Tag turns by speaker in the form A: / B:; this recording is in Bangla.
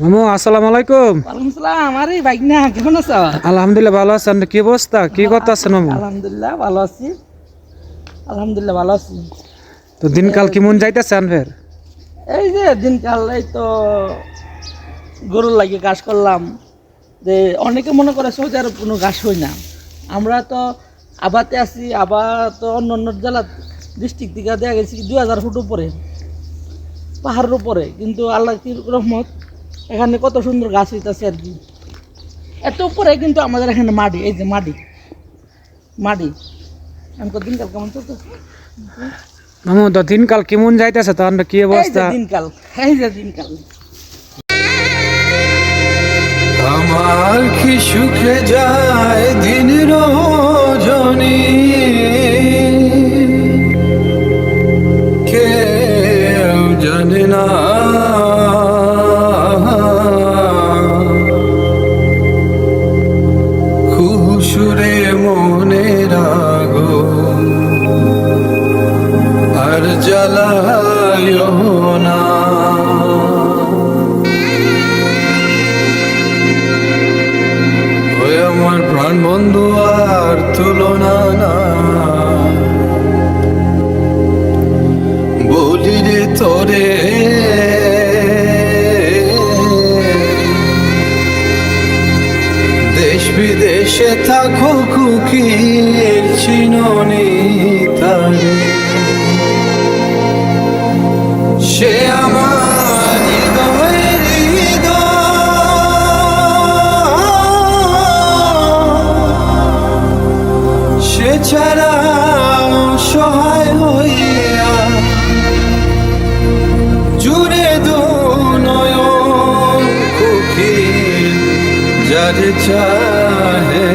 A: মামু আসসালামু আলাইকুম।
B: ওয়ালাইকুম সালাম। আরে ভাইগনা কেমন আছো?
A: আলহামদুলিল্লাহ ভালো আছেন। কি অবস্থা, কি করতেছেন মামু?
B: আলহামদুলিল্লাহ ভালো আছি। আলহামদুলিল্লাহ ভালো আছি।
A: তো দিনকাল কেমন যাইতেছেন ফের?
B: এই যে দিনকাল এই তো গরুর লাগে ঘাস করলাম। যে অনেকে মনে করে সৌদি আরব কোনো ঘাস হয় না। আমরা তো আবাতে আছি, আবার তো অন্য অন্য জেলা ডিস্ট্রিক্ট থেকে দেওয়া গেছি 2000 ফুট উপরে, পাহাড়ের উপরে। কিন্তু আল্লাহ কি রহমত, এখানে কত সুন্দর গাছ হইতেছে আর কি। এত উপরে কিন্তু আমাদের এখানে মাটি, এই যে মাটি মাটি। আমাকে দিনকাল কেমন চলতেছে?
A: মামু তো দিনকাল কেমন যাইতেছে, তখন কি
B: এই যে
A: অবস্থা?
B: দিনকাল, এই যে দিনকাল।
C: আমার কি সুখে যায় দিন রজনী, কেউ জানে না। খুশুরে মনের আগুন আর জ্বালায় না। আমার প্রাণ বন্ধু আর তুলনা না, বলি রে তোরে দেশ বিদেশে থাকো কুকির চিননি তারে, সে আমার হৃদয়ের সে ছাড়া সহায় হইয়া জুড়ে দু নয়ন কুকি যারে চাহে